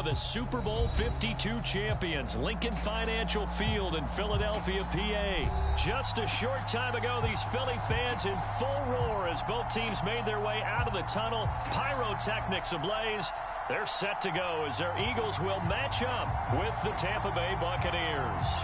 the Super Bowl 52 champions, Lincoln Financial Field in Philadelphia, PA. Just a short time ago, these Philly fans in full roar as both teams made their way out of the tunnel. Pyrotechnics ablaze. They're set to go as their Eagles will match up with the Tampa Bay Buccaneers.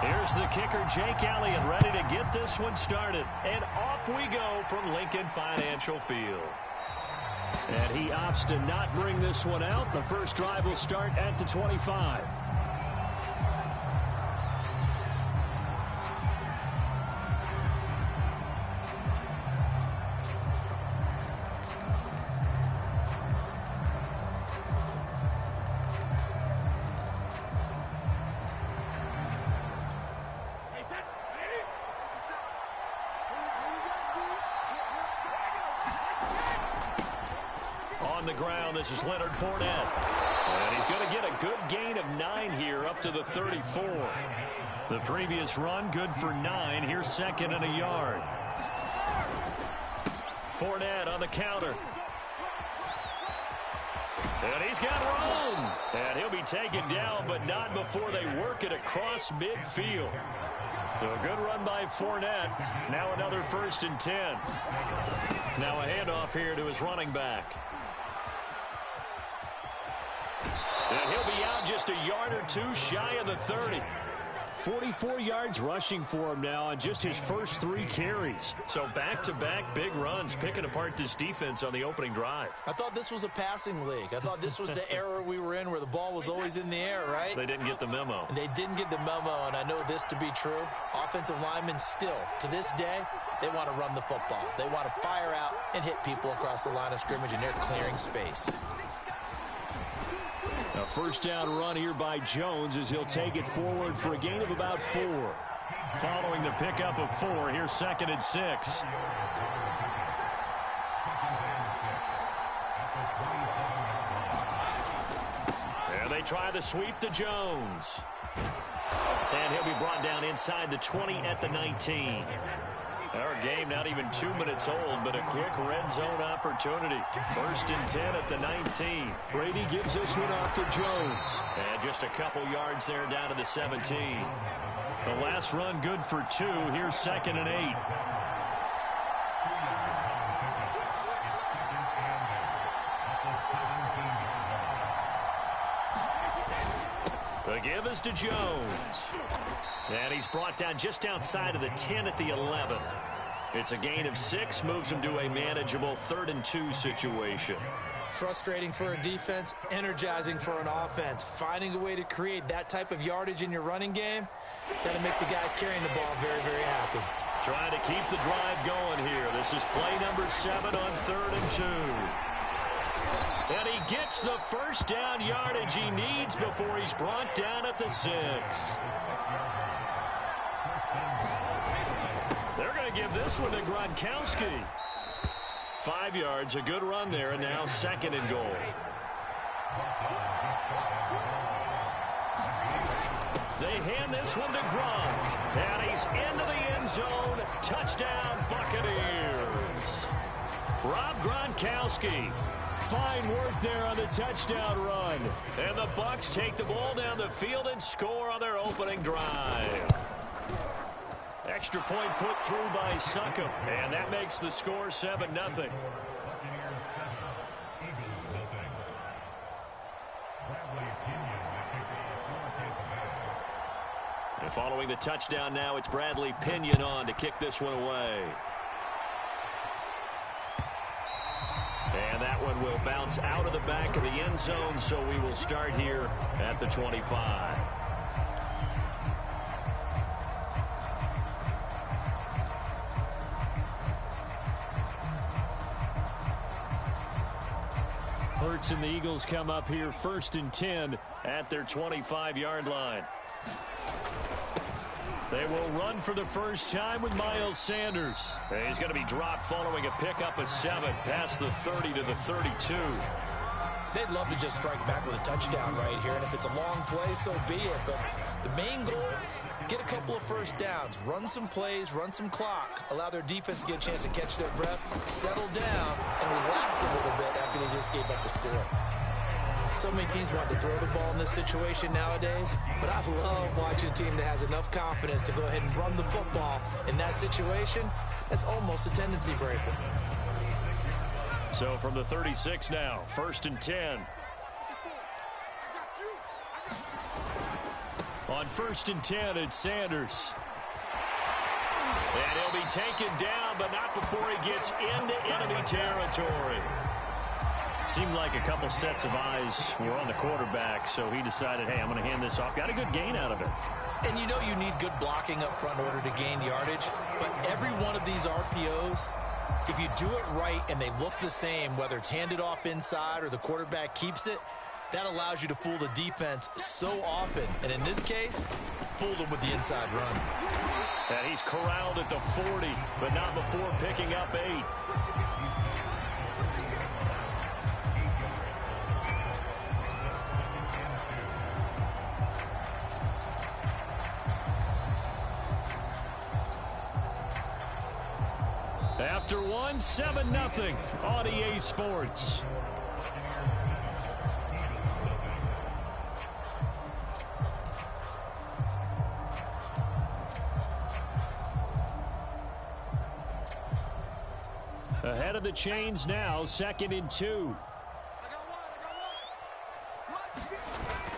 Here's the kicker, Jake Elliott, ready to get this one started. And off we go from Lincoln Financial Field. And he opts to not bring this one out. The first drive will start at the 25. On the ground, this is Leonard Fournette. And he's going to get a good gain of 9 here up to the 34. The previous run, good for 9. Here's second and a yard. Fournette on the counter. And he's got room. And he'll be taken down, but not before they work it across midfield. So a good run by Fournette. Now another 1st and 10. Now a handoff here to his running back. And he'll be out just a yard or two shy of the 30. 44 yards rushing for him now on just his first 3 carries. So back-to-back big runs, picking apart this defense on the opening drive. I thought this was a passing league. I thought this was the era we were in where the ball was always in the air, right? They didn't get the memo. And they didn't get the memo, and I know this to be true. Offensive linemen still, to this day, they want to run the football. They want to fire out and hit people across the line of scrimmage, and they're clearing space. A first down run here by Jones as he'll take it forward for a gain of about 4. Following the pickup of 4, here's 2nd and 6. And they try the sweep to Jones. And he'll be brought down inside the 20 at the 19. Our game not even 2 minutes old, but a quick red zone opportunity. 1st and 10 at the 19. Brady gives this one off to Jones. And just a couple yards there down to the 17. The last run good for 2. Here's 2nd and 8. The give is to Jones. And he's brought down just outside of the 10 at the 11. It's a gain of 6, moves him to a manageable 3rd and 2 situation. Frustrating for a defense, energizing for an offense. Finding a way to create that type of yardage in your running game, that'll make the guys carrying the ball very, very happy. Trying to keep the drive going here. This is play number 7 on 3rd and 2. And he gets the first down yardage he needs before he's brought down at the 6. They're going to give this one to Gronkowski. 5 yards, a good run there, and now 2nd and goal. They hand this one to Gronk. And he's into the end zone. Touchdown, Buccaneers. Rob Gronkowski. Fine work there on the touchdown run. And the Bucs take the ball down the field and score on their opening drive. Extra point put through by Succop. And that makes the score 7-0. And following the touchdown now, it's Bradley Pinion on to kick this one away. And that one will bounce out of the back of the end zone, so we will start here at the 25. Hurts and the Eagles come up here 1st and 10 at their 25-yard line. They will run for the first time with Miles Sanders. And he's going to be dropped following a pickup of 7 past the 30 to the 32. They'd love to just strike back with a touchdown right here, and if it's a long play, so be it. But the main goal get a couple of first downs, run some plays, run some clock, allow their defense to get a chance to catch their breath, settle down, and relax a little bit after they just gave up the score. So many teams want to throw the ball in this situation nowadays, but I love watching a team that has enough confidence to go ahead and run the football in that situation. That's almost a tendency breaker. So from the 36 now, 1st and 10. On 1st and 10, it's Sanders. And he'll be taken down, but not before he gets into enemy territory. Seemed like a couple sets of eyes were on the quarterback, so he decided, hey, I'm going to hand this off. Got a good gain out of it. And you know you need good blocking up front in order to gain yardage, but every one of these RPOs, if you do it right and they look the same, whether it's handed off inside or the quarterback keeps it, that allows you to fool the defense so often. And in this case, fooled them with the inside run. And he's corralled at the 40, but not before picking up 8. After one, 7-0 on EA Sports. Ahead of the chains now, 2nd and 2.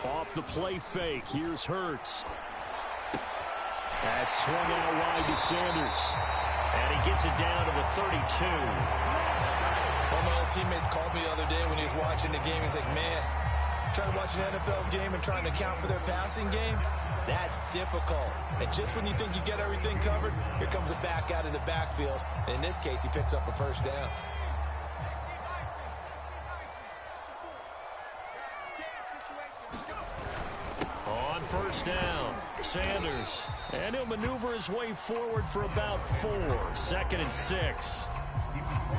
Off the play fake, here's Hurts. That's swung out wide to Sanders. And he gets it down to the 32. One of my old teammates called me the other day when he was watching the game. He's like, man, trying to watch an NFL game and trying to account for their passing game, that's difficult. And just when you think you get everything covered, here comes a back out of the backfield. And in this case, he picks up a first down. On 1st down, Sanders. And he'll maneuver his way forward for about 4. 2nd and 6.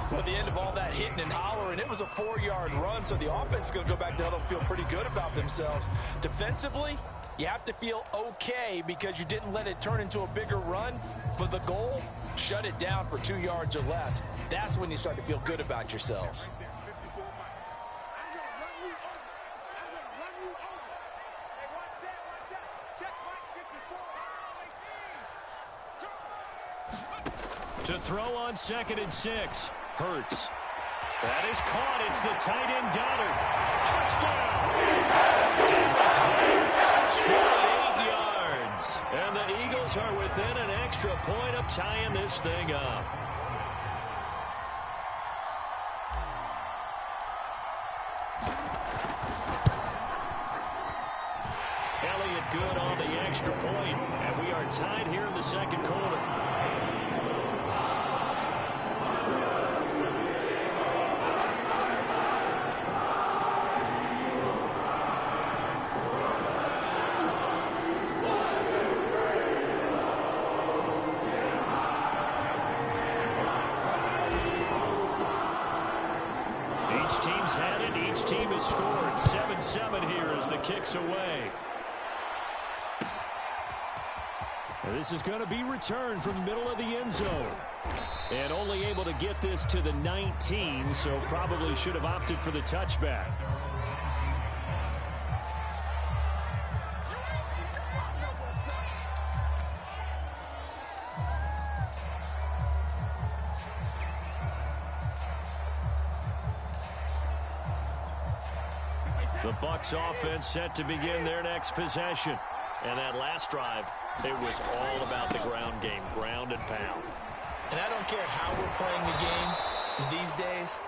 Well, at the end of all that hitting and hollering, it was a 4-yard run, so the offense is going to go back down and feel pretty good about themselves. Defensively, you have to feel okay because you didn't let it turn into a bigger run, but the goal, shut it down for 2 yards or less. That's when you start to feel good about yourselves. To throw on 2nd and 6. Hurts. That is caught. It's the tight end Goddard. Touchdown! Dallas Goedert, 28 yards. And the Eagles are within an extra point of tying this thing up. Elliott good on the extra point, and we are tied here in the 2nd quarter. Each team's had it. Each team has scored. 7-7 here as the kick's away. This is going to be returned from the middle of the end zone. And only able to get this to the 19, so probably should have opted for the touchback. The Bucs offense set to begin their next possession. And that last drive, it was all about the ground game, ground and pound. And I don't care how we're playing the game these days,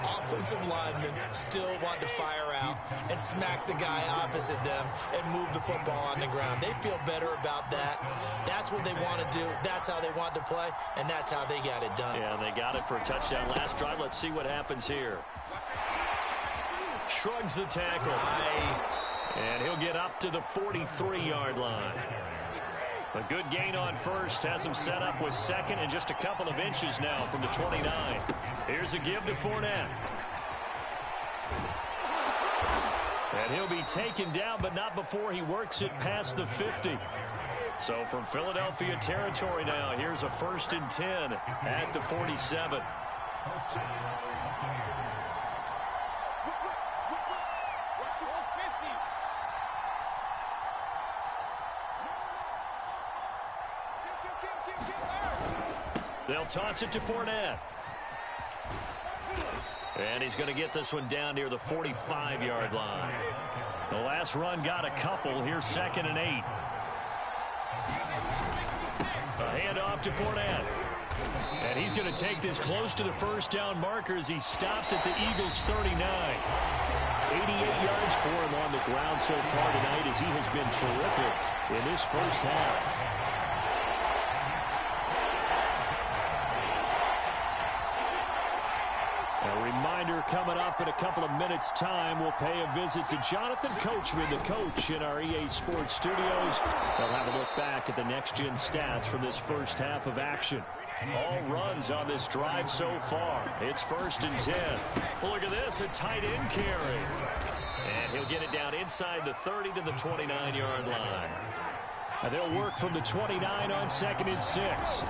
offensive linemen still want to fire out and smack the guy opposite them and move the football on the ground. They feel better about that. That's what they want to do. That's how they want to play, and that's how they got it done. Yeah, they got it for a touchdown last drive. Let's see what happens here. Shrugs the tackle. Nice. And he'll get up to the 43-yard line. A good gain on first has him set up with 2nd and just a couple of inches now from the 29. Here's a give to Fournette. And he'll be taken down, but not before he works it past the 50. So from Philadelphia territory now, here's a 1st and 10 at the 47. They'll toss it to Fournette. And he's going to get this one down near the 45-yard line. The last run got a couple. Here's 2nd and 8. A handoff to Fournette. And he's going to take this close to the first down marker as he stopped at the Eagles' 39. 88 yards for him on the ground so far tonight as he has been terrific in this first half. A reminder coming up in a couple of minutes' time. We'll pay a visit to Jonathan Coachman, the coach in our EA Sports studios. They'll have a look back at the next-gen stats from this first half of action. All runs on this drive so far. It's 1st and 10. Well, look at this, a tight end carry. And he'll get it down inside the 30 to the 29-yard line. And they'll work from the 29 on 2nd and 6.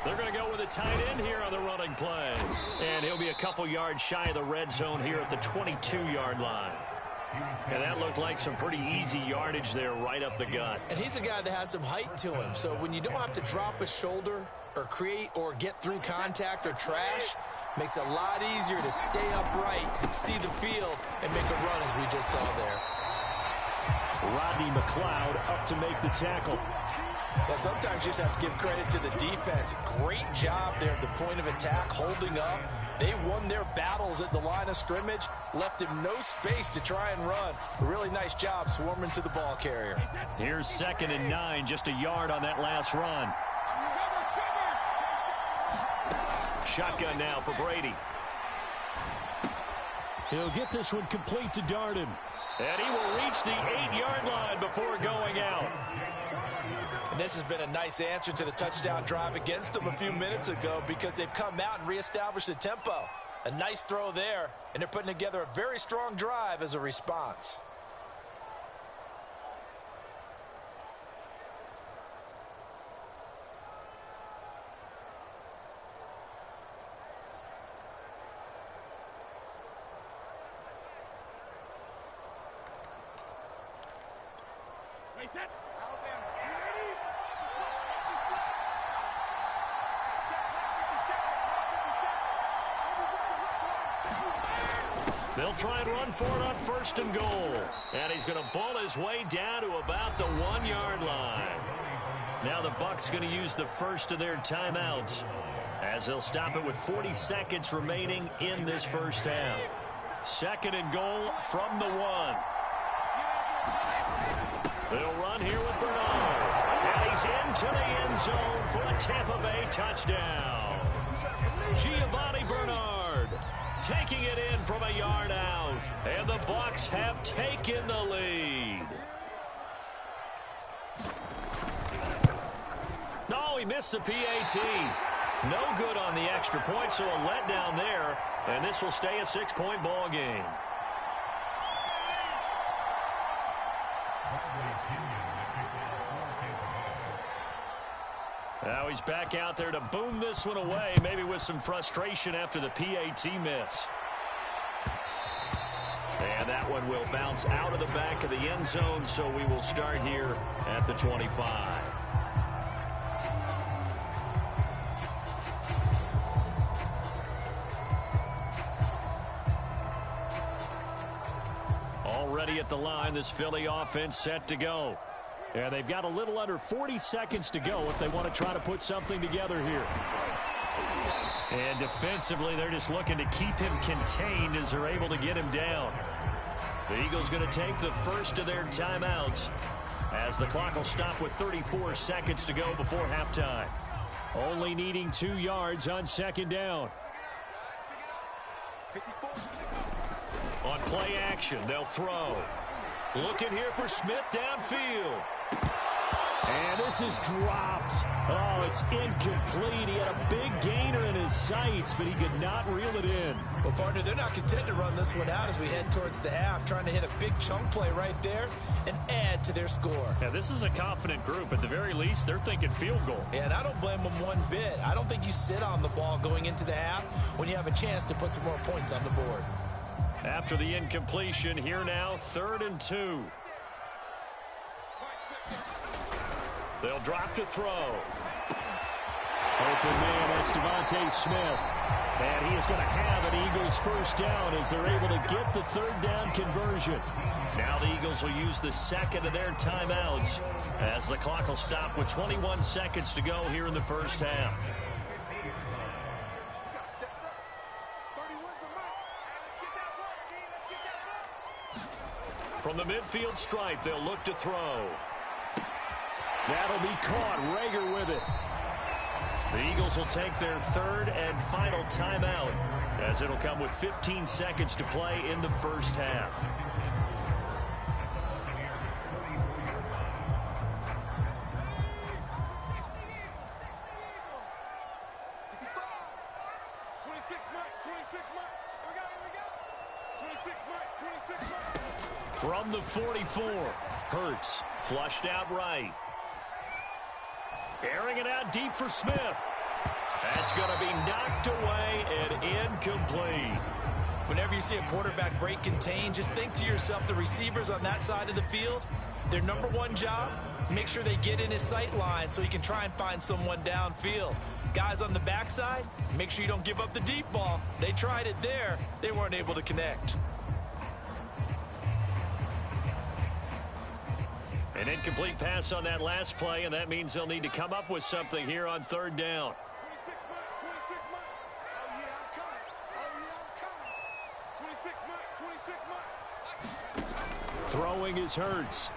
They're going to go with a tight end here on the running play. And he'll be a couple yards shy of the red zone here at the 22-yard line. And that looked like some pretty easy yardage there right up the gut. And he's a guy that has some height to him. So when you don't have to drop a shoulder or create or get through contact or trash, makes it a lot easier to stay upright, see the field, and make a run as we just saw there. Rodney McLeod up to make the tackle. Well, sometimes you just have to give credit to the defense. Great job there at the point of attack, holding up. They won their battles at the line of scrimmage, left him no space to try and run. A really nice job swarming to the ball carrier. Here's 2nd and 9, just a yard on that last run. Shotgun now for Brady. He'll get this one complete to Darden. And he will reach the 8-yard line before going out. And this has been a nice answer to the touchdown drive against them a few minutes ago because they've come out and reestablished the tempo. A nice throw there, and they're putting together a very strong drive as a response. They'll try and run for it on 1st and goal. And he's going to ball his way down to about the 1-yard line. Now the Bucs going to use the first of their timeouts as they'll stop it with 40 seconds remaining in this first half. 2nd and goal from the 1. They'll run here with Bernard. And he's into the end zone for a Tampa Bay touchdown. Giovanni Bernard taking it in from a yard out. And the Bucs have taken the lead. No, he missed the PAT. No good on the extra point, so a letdown there. And this will stay a 6-point ball game. Now he's back out there to boom this one away, maybe with some frustration after the PAT miss. And that one will bounce out of the back of the end zone, so we will start here at the 25. Already at the line, this Philly offense set to go. And they've got a little under 40 seconds to go if they want to try to put something together here. And defensively, they're just looking to keep him contained as they're able to get him down. The Eagles going to take the first of their timeouts as the clock will stop with 34 seconds to go before halftime. Only needing 2 yards on 2nd down. On play action, they'll throw. Looking here for Smith downfield. And this is dropped. Oh, it's incomplete. He had a big gainer in his sights, but he could not reel it in. Well, partner, they're not content to run this one out as we head towards the half, trying to hit a big chunk play right there and add to their score. Yeah, this is a confident group. At the very least, they're thinking field goal. Yeah, and I don't blame them one bit. I don't think you sit on the ball going into the half when you have a chance to put some more points on the board. After the incompletion, here now, 3rd and 2. They'll drop to throw. Open man, that's Devontae Smith. And he is going to have an Eagles first down as they're able to get the 3rd down conversion. Now the Eagles will use the second of their timeouts as the clock will stop with 21 seconds to go here in the first half. From the midfield stripe, they'll look to throw. That'll be caught. Rager with it. The Eagles will take their 3rd and final timeout as it'll come with 15 seconds to play in the first half. From the 44, Hurts flushed out right. Airing it out deep for Smith. That's going to be knocked away and incomplete. Whenever you see a quarterback break contain, just think to yourself, the receivers on that side of the field, their number one job, make sure they get in his sight line so he can try and find someone downfield. Guys on the backside, make sure you don't give up the deep ball. They tried it there. They weren't able to connect. An incomplete pass on that last play, and that means they'll need to come up with something here on 3rd down. Throwing is Hurts.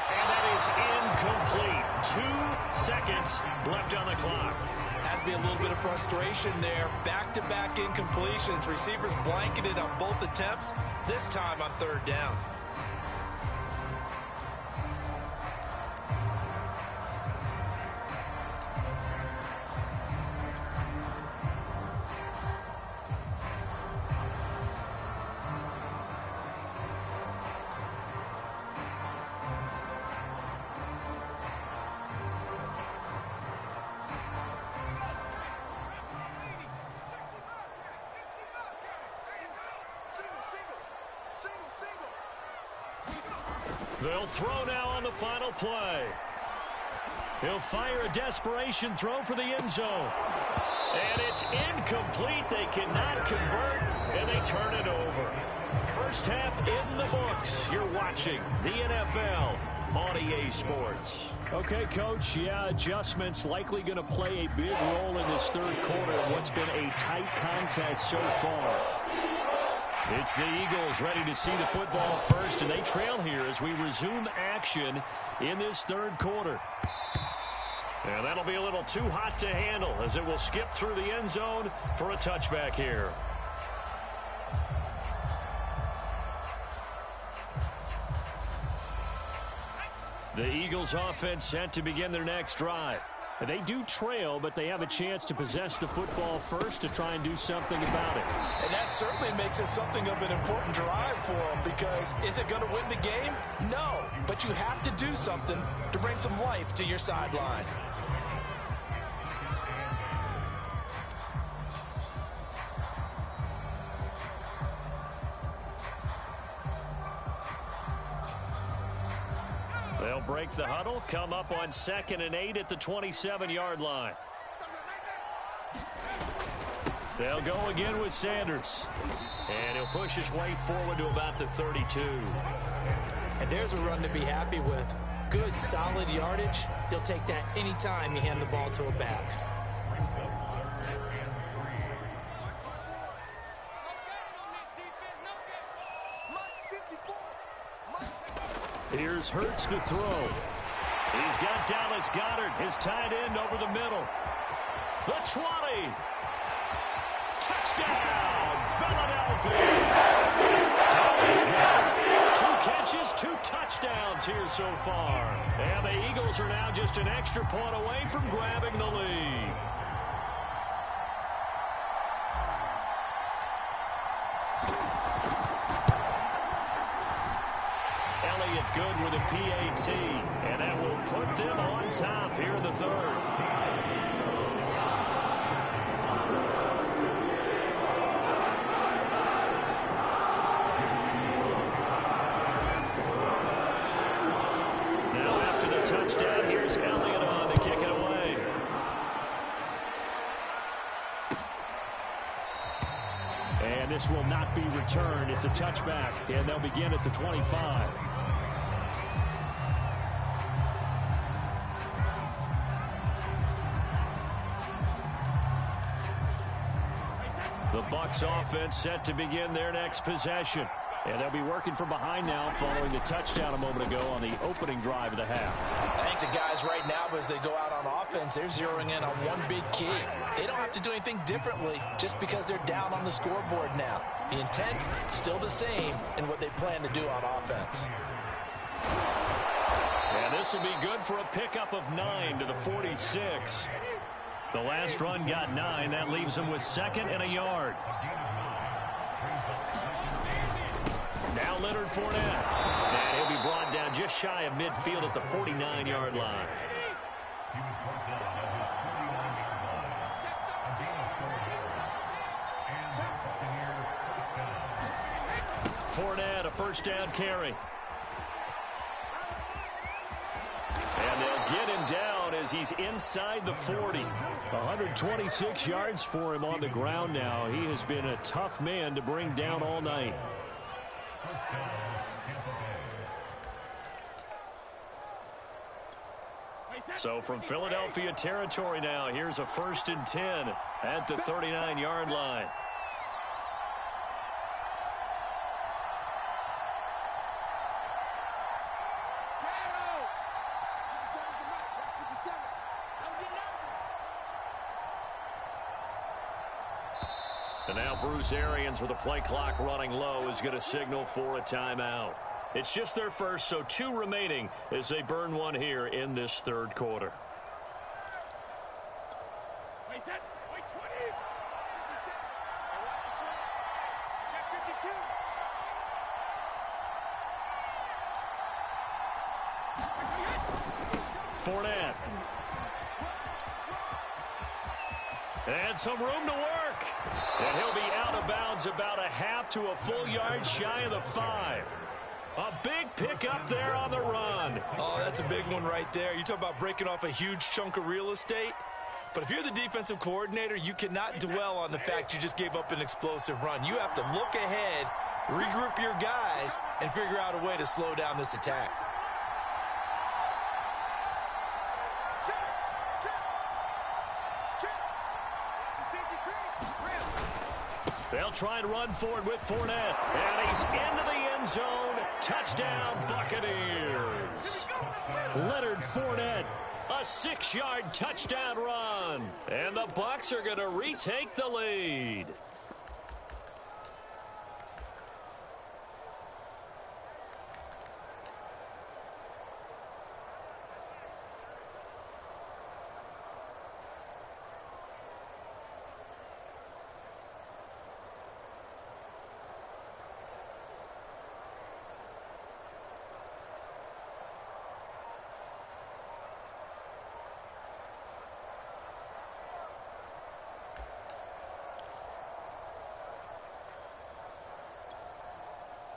And that is incomplete. 2 seconds left on the clock. Has to be a little bit of frustration there. Back-to-back incompletions. Receivers blanketed on both attempts, this time on 3rd down. They'll throw now on the final play. He'll fire a desperation throw for the end zone. And it's incomplete. They cannot convert, and they turn it over. First half in the books. You're watching the NFL on EA Sports. Okay, Coach, yeah, adjustments likely going to play a big role in this 3rd quarter in what's been a tight contest so far. It's the Eagles ready to see the football first, and they trail here as we resume action in this 3rd quarter. And that'll be a little too hot to handle as it will skip through the end zone for a touchback here. The Eagles offense set to begin their next drive. They do trail, but they have a chance to possess the football first to try and do something about it. And that certainly makes it something of an important drive for them, because is it going to win the game? No, but you have to do something to bring some life to your sideline. They'll break the huddle, come up on 2nd and 8 at the 27-yard line. They'll go again with Sanders. And he'll push his way forward to about the 32. And there's a run to be happy with. Good, solid yardage. He'll take that anytime you hand the ball to a back. Here's Hurts to throw. He's got Dallas Goedert, his tight end, over the middle. The 20. Touchdown, Philadelphia. Dallas Goedert, 2 catches. catches, 2 touchdowns here so far. And the Eagles are now just an extra point away from grabbing the lead. Elliott good with a PAT, and that will put them on top here in the third. Now after the touchdown, here's Elliott on to kick it away. And this will not be returned. It's a touchback, and they'll begin at the 25. The Bucs offense set to begin their next possession. And they'll be working from behind now following the touchdown a moment ago on the opening drive of the half. I think the guys right now, as they go out on offense, they're zeroing in on one big key. They don't have to do anything differently just because they're down on the scoreboard now. The intent, still the same in what they plan to do on offense. And this will be good for a pickup of 9 to the 46. The last run got 9. That leaves them with 2nd and a yard. Now Leonard Fournette. And he'll be brought down just shy of midfield at the 49-yard line. Fournette, a first down carry. And they'll get him down as he's inside the 40. 126 yards for him on the ground now. He has been a tough man to bring down all night. So from Philadelphia territory now, here's a 1st and 10 at the 39-yard line. And now Bruce Arians with the play clock running low is going to signal for a timeout. It's just their first, so 2 remaining as they burn one here in this third quarter. Fournette. And some room to work. And he'll be out of bounds about a half to a full yard shy of the 5. A big pickup there on the run. Oh, that's a big one right there. You talk about breaking off a huge chunk of real estate. But if you're the defensive coordinator, you cannot dwell on the fact you just gave up an explosive run. You have to look ahead, regroup your guys, and figure out a way to slow down this attack. They'll try and run forward with Fournette. And he's into the end zone. Touchdown, Buccaneers. Leonard Fournette, a 6-yard touchdown run. And the Bucs are going to retake the lead.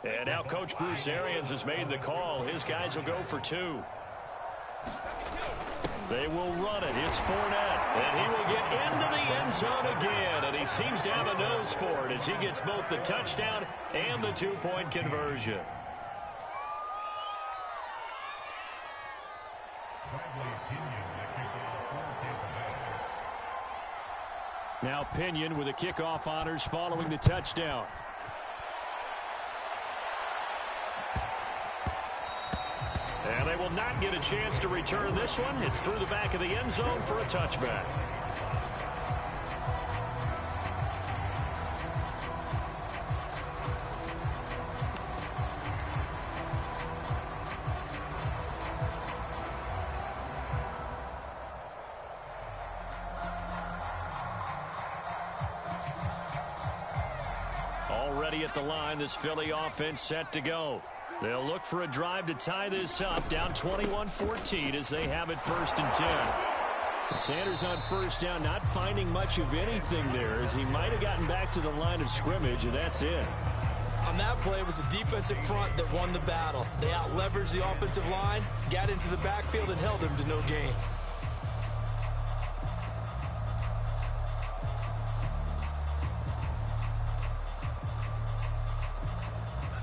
And now Coach Bruce Arians has made the call. His guys will go for 2. They will run it. It's Fournette. And he will get into the end zone again. And he seems to have a nose for it as he gets both the touchdown and the 2-point conversion. Now Pinion with the kickoff honors following the touchdown. And they will not get a chance to return this one. It's through the back of the end zone for a touchback. Already at the line, this Philly offense set to go. They'll look for a drive to tie this up, down 21-14 as they have it 1st and 10. Sanders on first down, not finding much of anything there as he might have gotten back to the line of scrimmage, and that's it. On that play, it was the defensive front that won the battle. They out-leveraged the offensive line, got into the backfield, and held him to no gain.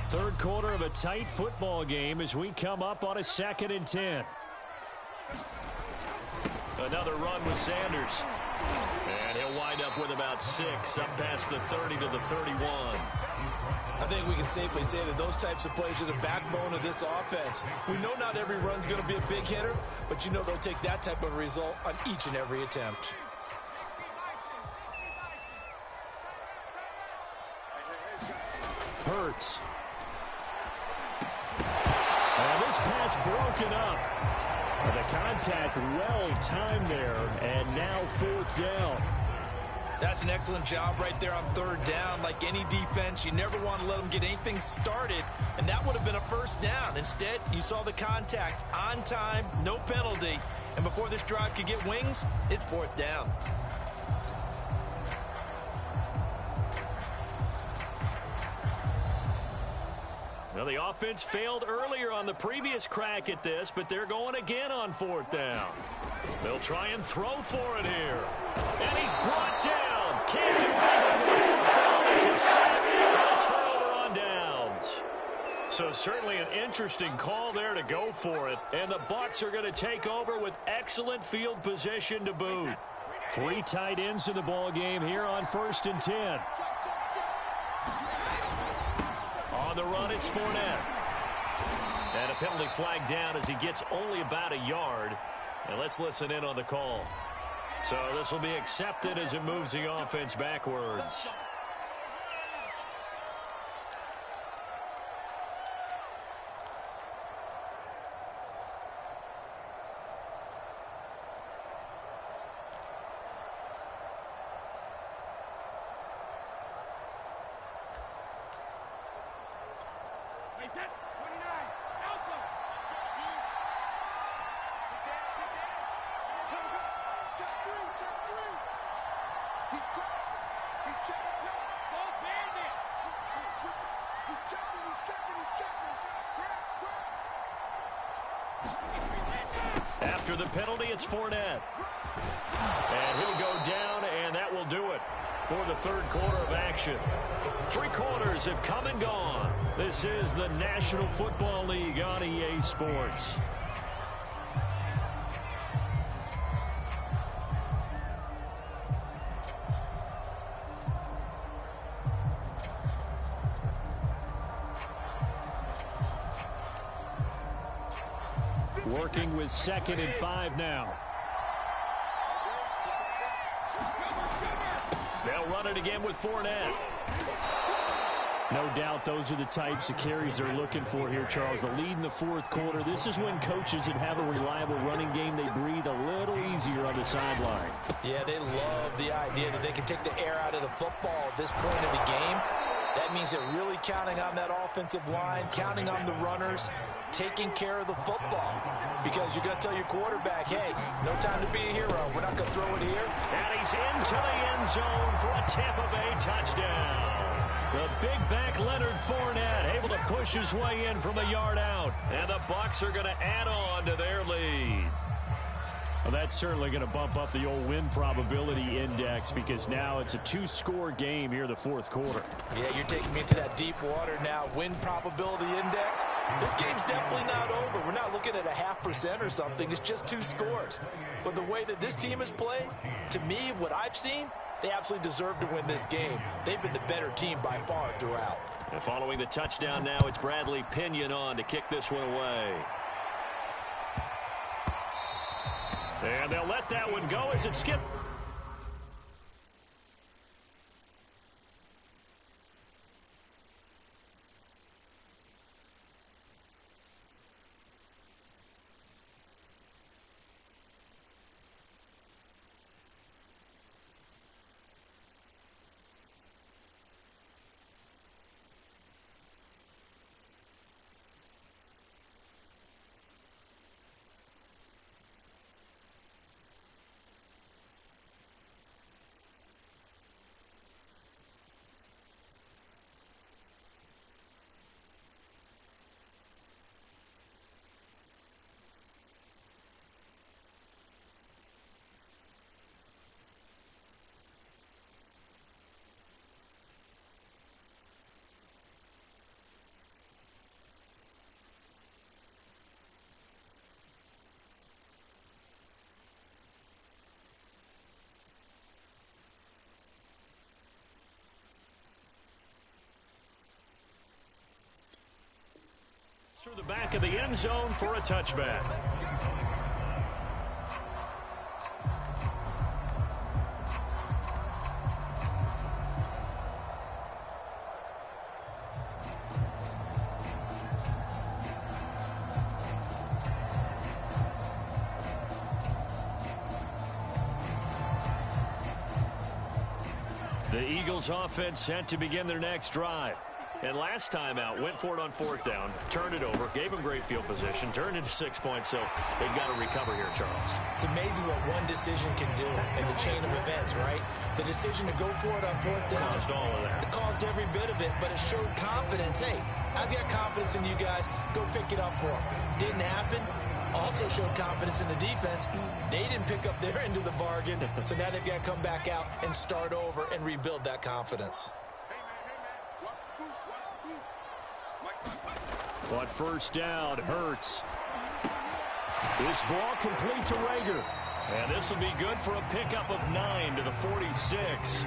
Third quarter of a tight football game as we come up on a 2nd and 10. Another run with Sanders. And he'll wind up with about 6, up past the 30 to the 31. I think we can safely say that those types of plays are the backbone of this offense. We know not every run's going to be a big hitter, but you know they'll take that type of result on each and every attempt. Hurts. And this pass broken up. The contact well-timed there, and now 4th down. That's an excellent job right there on 3rd down. Like any defense, you never want to let them get anything started, and that would have been a 1st down. Instead, you saw the contact on time, no penalty, and before this drive could get wings, it's 4th down. Well, the offense failed earlier on the previous crack at this, but they're going again on 4th down. They'll try and throw for it here. And he's brought down. Can't do anything with the football. It's a sack and a turnover on downs. So certainly an interesting call there to go for it. And the Bucs are going to take over with excellent field position to boot. 3 tight ends in the ball game here on 1st and 10. On the run, it's Fournette. And a penalty flag down as he gets only about a yard. And let's listen in on the call. So this will be accepted as it moves the offense backwards. After the penalty, it's Fournette. And he'll go down, and that will do it for the 3rd quarter of action. 3 quarters have come and gone. This is the National Football League on EA Sports. Working with 2nd and 5 now. They'll run it again with Fournette. No doubt those are the types of carries they're looking for here, Charles. The lead in the 4th quarter. This is when coaches that have a reliable running game, they breathe a little easier on the sideline. Yeah, they love the idea that they can take the air out of the football at this point of the game. That means they're really counting on that offensive line, counting on the runners, taking care of the football. Because you're going to tell your quarterback, hey, no time to be a hero. We're not going to throw it here. And he's into the end zone for a Tampa Bay touchdown. The big back Leonard Fournette able to push his way in from a yard out. And the Bucs are going to add on to their lead. Well, that's certainly going to bump up the old win probability index because now it's a 2-score game here in the 4th quarter. Yeah, you're taking me into that deep water now. Win probability index. This game's definitely not over. We're not looking at a 0.5% or something. It's just 2 scores. But the way that this team has played, to me, what I've seen, they absolutely deserve to win this game. They've been the better team by far throughout. And following the touchdown now, it's Bradley Pinion on to kick this one away. And they'll let that one go as it skipped. Through the back of the end zone for a touchback. The Eagles offense set to begin their next drive. And last time out, went for it on fourth down, turned it over, gave them great field position, turned into 6 points, so they've got to recover here, Charles. It's amazing what one decision can do in the chain of events, right? The decision to go for it on fourth down. Caused all of that. It caused every bit of it, but it showed confidence. Hey, I've got confidence in you guys. Go pick it up for them. Didn't happen. Also showed confidence in the defense. They didn't pick up their end of the bargain, so now they've got to come back out and start over and rebuild that confidence. But first down, Hurts. This ball complete to Rager. And this will be good for a pickup of 9 to the 46.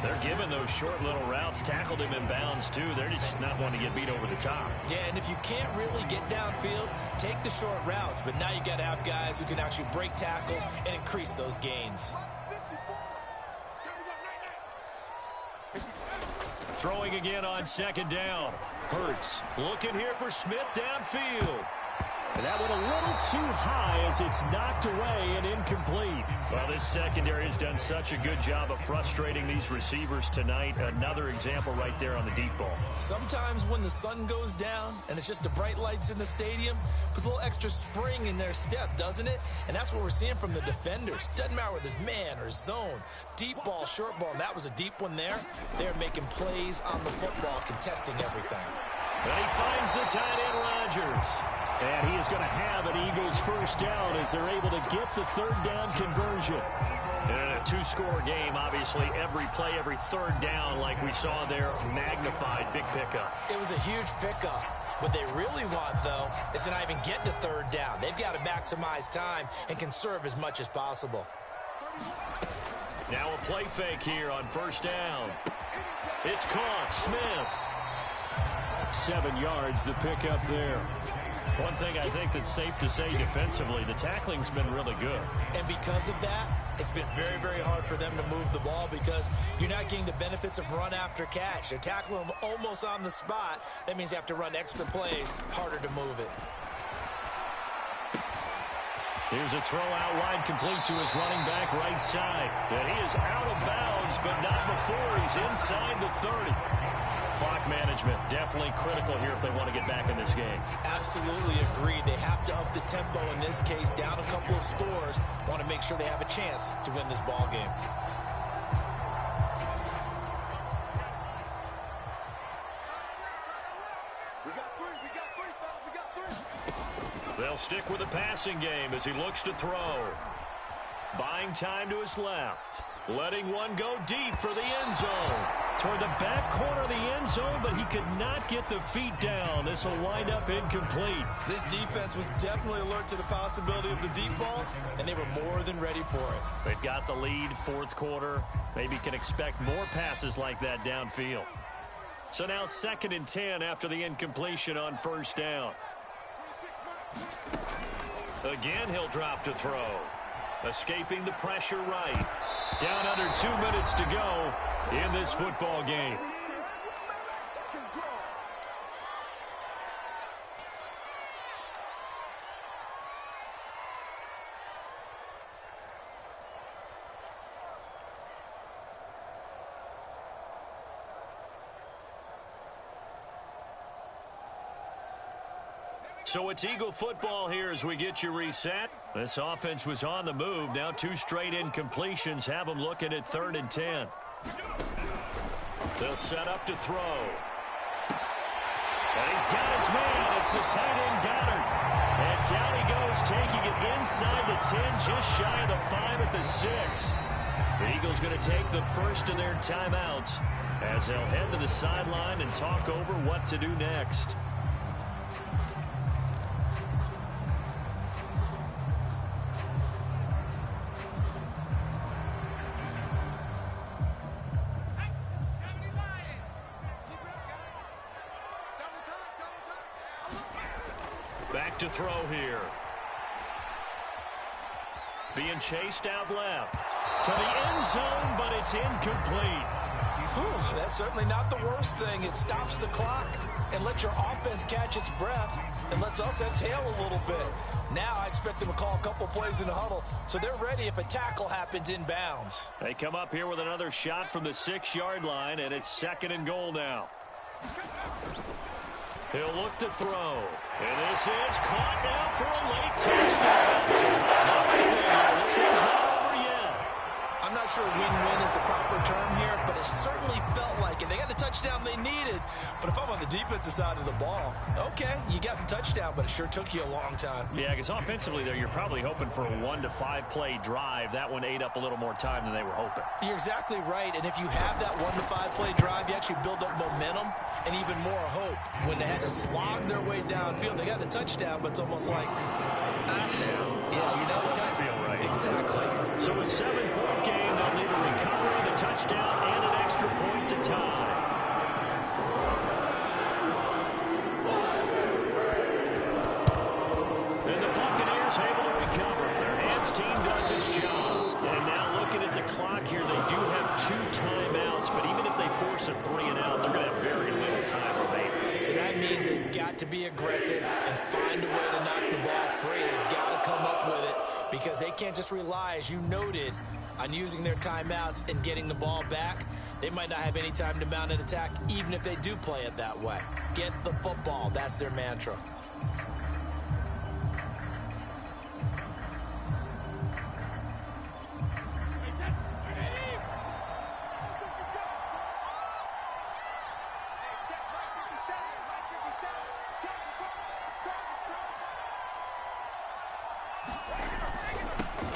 They're giving those short little routes. Tackled him in bounds, too. They're just not wanting to get beat over the top. Yeah, and if you can't really get downfield, take the short routes. But now you got to have guys who can actually break tackles and increase those gains. Throwing again on second down. Hurts looking here for Smith downfield. And that went a little too high as it's knocked away and incomplete. Well, this secondary has done such a good job of frustrating these receivers tonight. Another example right there on the deep ball. Sometimes when the sun goes down and it's just the bright lights in the stadium, puts a little extra spring in their step, doesn't it? And that's what we're seeing from the defenders. Doesn't matter whether it's man or zone, deep ball, short ball, and that was a deep one there. They're making plays on the football, contesting everything. And he finds the tight end, Rodgers. And he is going to have an Eagles first down as they're able to get the third down conversion. And in a two-score game, obviously, every play, every third down, like we saw there, magnified, big pickup. It was a huge pickup. What they really want, though, is to not even get to third down. They've got to maximize time and conserve as much as possible. Now a play fake here on first down. It's caught. Smith. 7 yards, the pickup there. One thing I think that's safe to say defensively, the tackling's been really good. And because of that, it's been very, very hard for them to move the ball because you're not getting the benefits of run after catch. They're tackling them almost on the spot. That means you have to run extra plays, harder to move it. Here's a throw out wide, complete to his running back right side. And he is out of bounds, but not before he's inside the 30. Clock management, definitely critical here if they want to get back in this game. Absolutely agreed. They have to up the tempo in this case, down a couple of scores. Want to make sure they have a chance to win this ball game. They'll stick with the passing game as he looks to throw. Buying time to his left. Letting one go deep for the end zone. Toward the back corner of the end zone, but he could not get the feet down. This will wind up incomplete. This defense was definitely alert to the possibility of the deep ball, and they were more than ready for it. They've got the lead, fourth quarter. Maybe can expect more passes like that downfield. So now 2nd and 10 after the incompletion on first down. Again, he'll drop to throw. Escaping the pressure right. Down under 2 minutes to go in this football game. So it's Eagle football here as we get you reset. This offense was on the move. Now 2 straight incompletions have them looking at 3rd and 10. They'll set up to throw. And he's got his man. It's the tight end Goddard. And down he goes, taking it inside the 10, just shy of the 5 at the 6. The Eagles going to take the first of their timeouts as they'll head to the sideline and talk over what to do next. Back to throw here. Being chased out left. To the end zone, but it's incomplete. Whew, that's certainly not the worst thing. It stops the clock and lets your offense catch its breath and lets us exhale a little bit. Now I expect them to call a couple plays in the huddle, so they're ready if a tackle happens inbounds. They come up here with another shot from the 6-yard line, and it's 2nd and goal now. He'll look to throw. And this is caught now for a late touchdown. This one's not over yet. I'm not sure win-win is the proper term here, but it certainly felt like it. They got the touchdown they needed, but if I'm on the defensive side of the ball, okay, you got the touchdown, but it sure took you a long time. Yeah, because offensively there, you're probably hoping for a 1 to 5 play drive. That one ate up a little more time than they were hoping. You're exactly right, and if you have that 1 to 5 play drive, you actually build up momentum and even more hope. When they had to slog their way downfield, they got the touchdown, but it's almost like, yeah, you know, it doesn't feel right. Exactly. So a 7-point game, they'll need a recovery, the touchdown, and an extra point to tie. And the Buccaneers able to recover. Their hands team does its job. And now looking at the clock here, they do have 2 timeouts, but even if they force a 3 and out, they're going to have very little time remaining. So that means they've got to be aggressive and find a way to knock the ball free. They've got to come up with it because they can't just rely, as you noted, on using their timeouts and getting the ball back. They might not have any time to mount an attack, even if they do play it that way. Get the football. That's their mantra.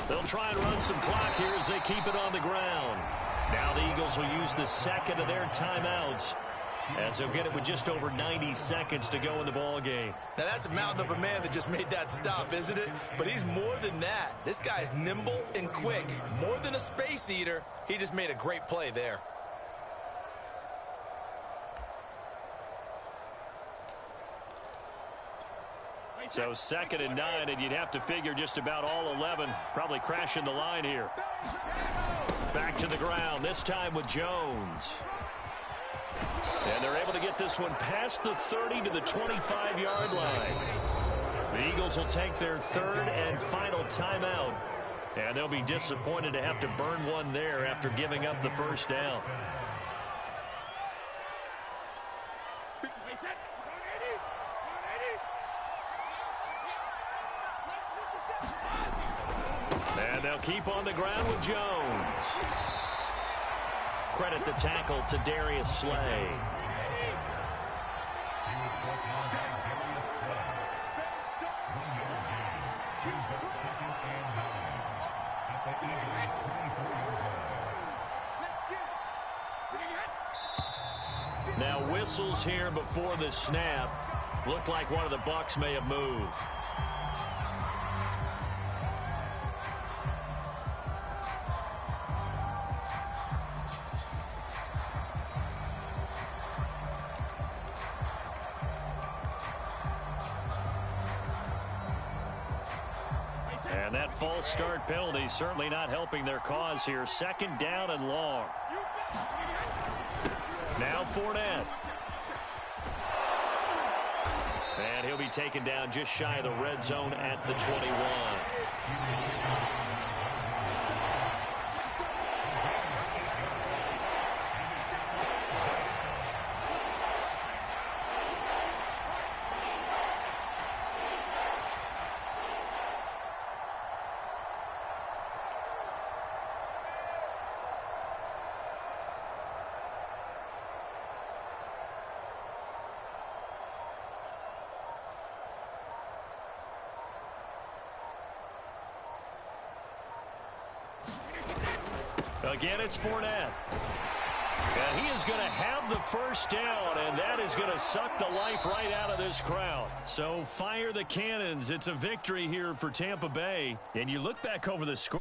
They'll try and run some clock here as they keep it on the ground. Now the Eagles will use the 2nd of their timeouts as they'll get it with just over 90 seconds to go in the ball game. Now that's a mountain of a man that just made that stop, isn't it? But he's more than that. This guy's nimble and quick. More than a space eater, he just made a great play there. So 2nd and 9, and you'd have to figure just about all 11 probably crashing the line here. Back to the ground, this time with Jones. And they're able to get this one past the 30 to the 25-yard line. The Eagles will take their 3rd and final timeout. And they'll be disappointed to have to burn one there after giving up the first down. And they'll keep on the ground with Jones. Credit the tackle to Darius Slay. Now whistles here before the snap. Looked like one of the Bucs may have moved. And that false start penalty certainly not helping their cause here. 2nd down and long. Now Fournette. And he'll be taken down just shy of the red zone at the 21. Again, it's Fournette. And he is going to have the first down, and that is going to suck the life right out of this crowd. So fire the cannons. It's a victory here for Tampa Bay. And you look back over the score.